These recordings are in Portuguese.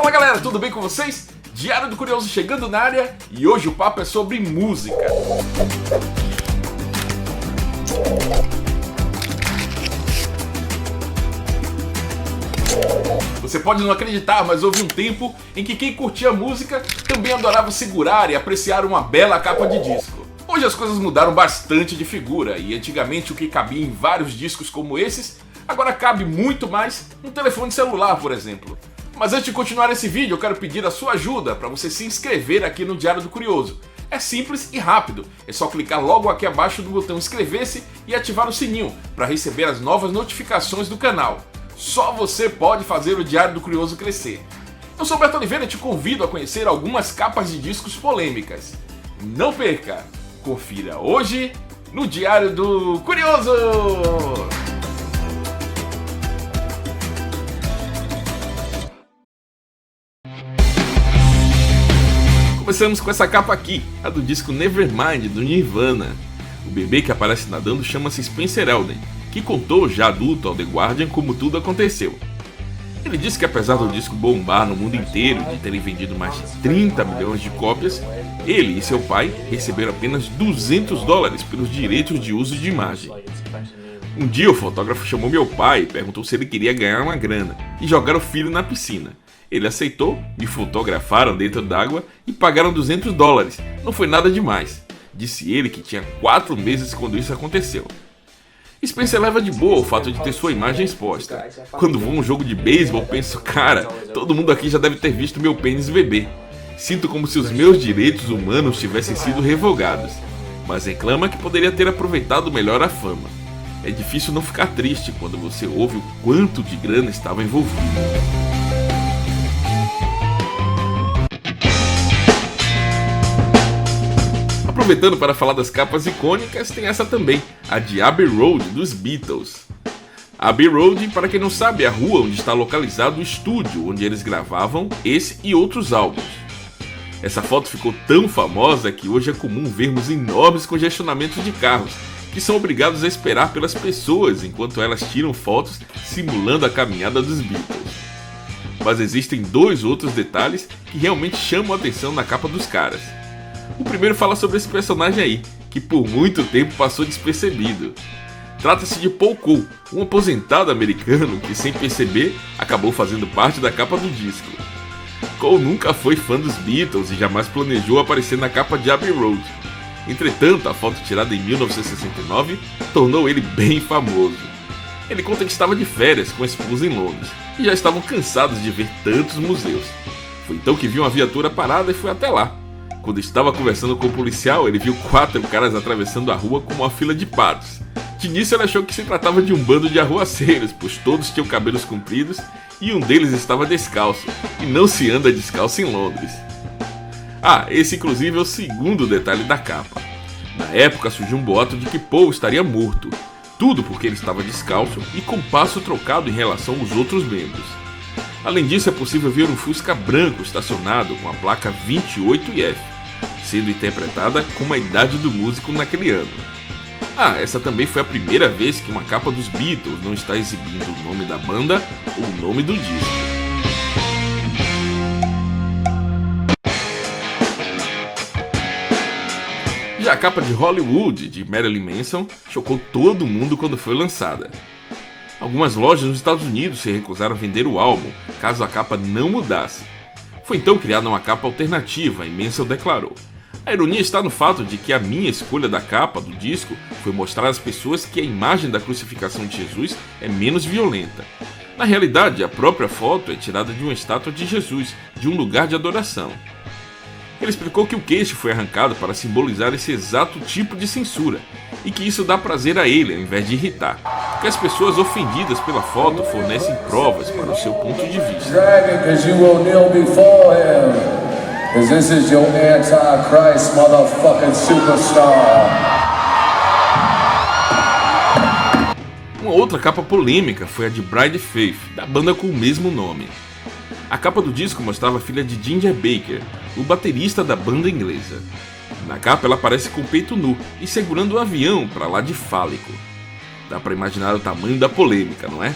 Fala galera, tudo bem com vocês? Diário do Curioso chegando na área e hoje o papo é sobre música. Você pode não acreditar, mas houve um tempo em que quem curtia música também adorava segurar e apreciar uma bela capa de disco. Hoje as coisas mudaram bastante de figura e antigamente o que cabia em vários discos como esses, agora cabe muito mais num telefone celular, por exemplo. Mas antes de continuar esse vídeo, eu quero pedir a sua ajuda para você se inscrever aqui no Diário do Curioso. É simples e rápido, é só clicar logo aqui abaixo do botão inscrever-se e ativar o sininho para receber as novas notificações do canal. Só você pode fazer o Diário do Curioso crescer. Eu sou Beto Oliveira e te convido a conhecer algumas capas de discos polêmicas. Não perca! Confira hoje no Diário do Curioso! Começamos com essa capa aqui, a do disco Nevermind, do Nirvana. O bebê que aparece nadando chama-se Spencer Elden, que contou, já adulto, ao The Guardian como tudo aconteceu. Ele disse que apesar do disco bombar no mundo inteiro e terem vendido mais de 30 milhões de cópias, ele e seu pai receberam apenas $200 pelos direitos de uso de imagem. Um dia o fotógrafo chamou meu pai e perguntou se ele queria ganhar uma grana e jogar o filho na piscina. Ele aceitou, me fotografaram dentro d'água e pagaram $200. Não foi nada demais. Disse ele que tinha 4 meses quando isso aconteceu. Spencer leva de boa o fato de ter sua imagem exposta. Quando vou a um jogo de beisebol, penso, cara, todo mundo aqui já deve ter visto meu pênis bebê. Sinto como se os meus direitos humanos tivessem sido revogados. Mas reclama que poderia ter aproveitado melhor a fama. É difícil não ficar triste quando você ouve o quanto de grana estava envolvido. Aproveitando para falar das capas icônicas, tem essa também, a de Abbey Road, dos Beatles. Abbey Road, para quem não sabe, é a rua onde está localizado o estúdio onde eles gravavam esse e outros álbuns. Essa foto ficou tão famosa que hoje é comum vermos enormes congestionamentos de carros, que são obrigados a esperar pelas pessoas enquanto elas tiram fotos simulando a caminhada dos Beatles. Mas existem 2 outros detalhes que realmente chamam a atenção na capa dos caras. O primeiro fala sobre esse personagem aí, que por muito tempo passou despercebido. Trata-se de Paul Cole, um aposentado americano que, sem perceber, acabou fazendo parte da capa do disco. Cole nunca foi fã dos Beatles e jamais planejou aparecer na capa de Abbey Road. Entretanto, a foto tirada em 1969 tornou ele bem famoso. Ele conta que estava de férias com a esposa em Londres e já estavam cansados de ver tantos museus. Foi então que viu uma viatura parada e foi até lá. Quando estava conversando com o policial, ele viu 4 caras atravessando a rua como uma fila de patos. De início ele achou que se tratava de um bando de arruaceiros, pois todos tinham cabelos compridos e um deles estava descalço, e não se anda descalço em Londres. Esse inclusive é o segundo detalhe da capa. Na época surgiu um boato de que Paul estaria morto, tudo porque ele estava descalço e com passo trocado em relação aos outros membros. Além disso, é possível ver um Fusca branco estacionado com a placa 28F, sendo interpretada como a idade do músico naquele ano. Essa também foi a primeira vez que uma capa dos Beatles não está exibindo o nome da banda ou o nome do disco. Já a capa de Hollywood, de Marilyn Manson, chocou todo mundo quando foi lançada. Algumas lojas nos Estados Unidos se recusaram a vender o álbum, caso a capa não mudasse. Foi então criada uma capa alternativa e Manson declarou: "A ironia está no fato de que a minha escolha da capa do disco foi mostrar às pessoas que a imagem da crucificação de Jesus é menos violenta. Na realidade, a própria foto é tirada de uma estátua de Jesus, de um lugar de adoração." Ele explicou que o queixo foi arrancado para simbolizar esse exato tipo de censura e que isso dá prazer a ele ao invés de irritar, que as pessoas ofendidas pela foto fornecem provas para o seu ponto de vista. Uma outra capa polêmica foi a de Bride Faith, da banda com o mesmo nome. A capa do disco mostrava a filha de Ginger Baker, o baterista da banda inglesa. Na capa ela aparece com o peito nu e segurando um avião para lá de fálico. Dá para imaginar o tamanho da polêmica, não é?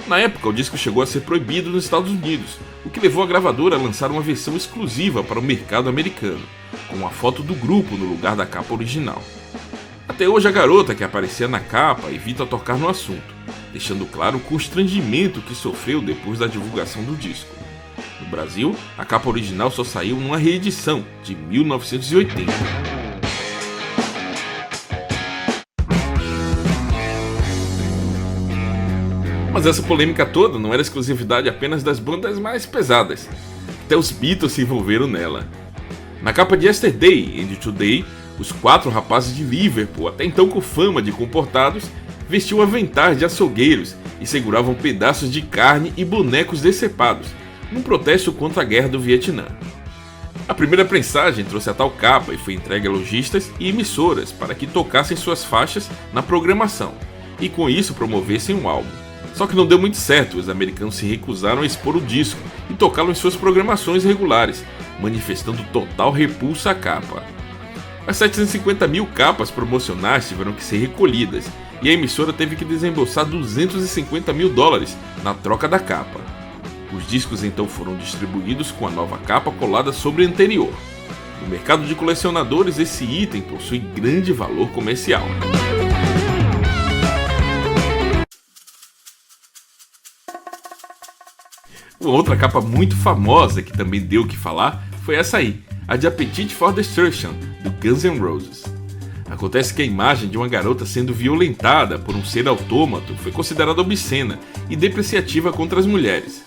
Na época, o disco chegou a ser proibido nos Estados Unidos, o que levou a gravadora a lançar uma versão exclusiva para o mercado americano, com a foto do grupo no lugar da capa original. Até hoje a garota que aparecia na capa evita tocar no assunto, deixando claro o constrangimento que sofreu depois da divulgação do disco. No Brasil, a capa original só saiu numa reedição de 1980. Mas essa polêmica toda não era exclusividade apenas das bandas mais pesadas. Até os Beatles se envolveram nela. Na capa de Yesterday and Today, os 4 rapazes de Liverpool, até então com fama de comportados, vestiam aventais de açougueiros e seguravam pedaços de carne e bonecos decepados, num protesto contra a guerra do Vietnã. A primeira prensagem trouxe a tal capa e foi entregue a lojistas e emissoras para que tocassem suas faixas na programação e com isso promovessem um álbum. Só que não deu muito certo, os americanos se recusaram a expor o disco e tocá-lo em suas programações regulares, manifestando total repulsa à capa. As 750 mil capas promocionais tiveram que ser recolhidas e a emissora teve que desembolsar $250 mil na troca da capa. Os discos então foram distribuídos com a nova capa colada sobre a anterior. No mercado de colecionadores, esse item possui grande valor comercial. Uma outra capa muito famosa que também deu o que falar foi essa aí, a de Appetite for Destruction, do Guns N' Roses. Acontece que a imagem de uma garota sendo violentada por um ser autômato foi considerada obscena e depreciativa contra as mulheres.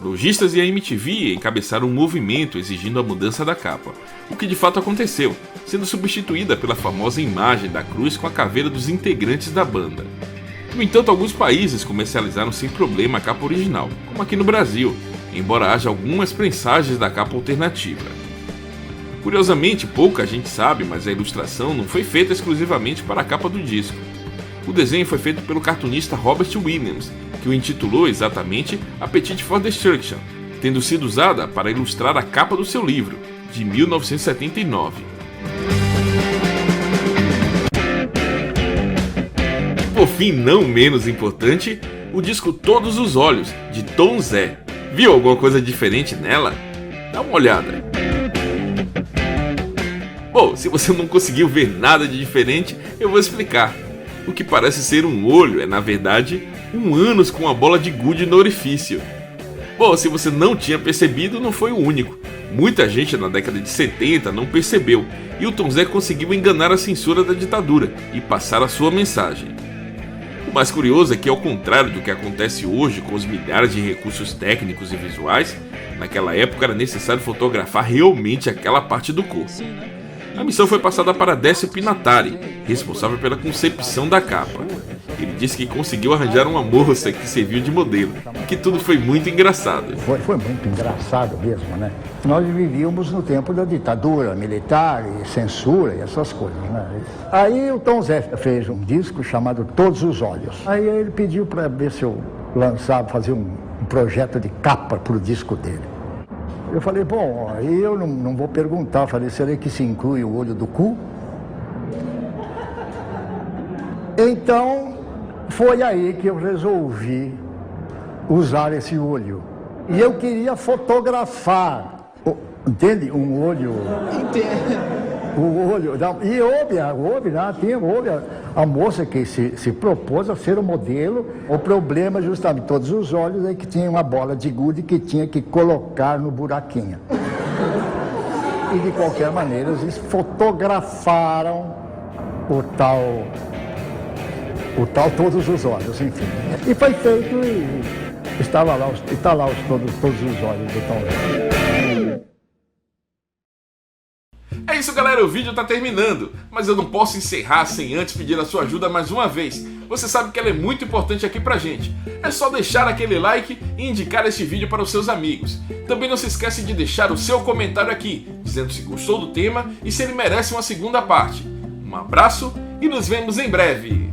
Lojistas e a MTV encabeçaram um movimento exigindo a mudança da capa, o que de fato aconteceu, sendo substituída pela famosa imagem da cruz com a caveira dos integrantes da banda. No entanto, alguns países comercializaram sem problema a capa original, como aqui no Brasil, embora haja algumas prensagens da capa alternativa. Curiosamente, pouca gente sabe, mas a ilustração não foi feita exclusivamente para a capa do disco. O desenho foi feito pelo cartunista Robert Williams, que o intitulou exatamente Appetite for Destruction, tendo sido usada para ilustrar a capa do seu livro, de 1979. Por fim, não menos importante, o disco Todos os Olhos, de Tom Zé. Viu alguma coisa diferente nela? Dá uma olhada. Bom, se você não conseguiu ver nada de diferente, eu vou explicar. O que parece ser um olho é, na verdade, um ânus com uma bola de gude no orifício. Bom, se você não tinha percebido, não foi o único. Muita gente na década de 70 não percebeu, e o Tom Zé conseguiu enganar a censura da ditadura e passar a sua mensagem. O mais curioso é que, ao contrário do que acontece hoje com os milhares de recursos técnicos e visuais, naquela época era necessário fotografar realmente aquela parte do corpo. A missão foi passada para Décio Pinatari, responsável pela concepção da capa. Ele disse que conseguiu arranjar uma moça que serviu de modelo, e que tudo foi muito engraçado. Foi muito engraçado mesmo, né? Nós vivíamos no tempo da ditadura militar e censura e essas coisas, né? Aí o Tom Zé fez um disco chamado Todos os Olhos. Aí ele pediu para ver se eu lançava, fazia um projeto de capa para o disco dele. Eu falei, bom, aí eu não vou perguntar, falei, será que se inclui o olho do cu? Então, foi aí que eu resolvi usar esse olho. E eu queria fotografar, entende? Um olho... Entendo. O olho... E houve a moça que se propôs a ser o modelo. O problema, justamente, todos os olhos, é que tinha uma bola de gude que tinha que colocar no buraquinho. E, de qualquer maneira, eles fotografaram o tal Todos os Olhos, enfim. E foi feito e está lá os todos os olhos do Tom Zé. É isso, galera, o vídeo tá terminando, mas eu não posso encerrar sem antes pedir a sua ajuda mais uma vez. Você sabe que ela é muito importante aqui pra gente. É só deixar aquele like e indicar este vídeo para os seus amigos. Também não se esquece de deixar o seu comentário aqui, dizendo se gostou do tema e se ele merece uma segunda parte. Um abraço e nos vemos em breve!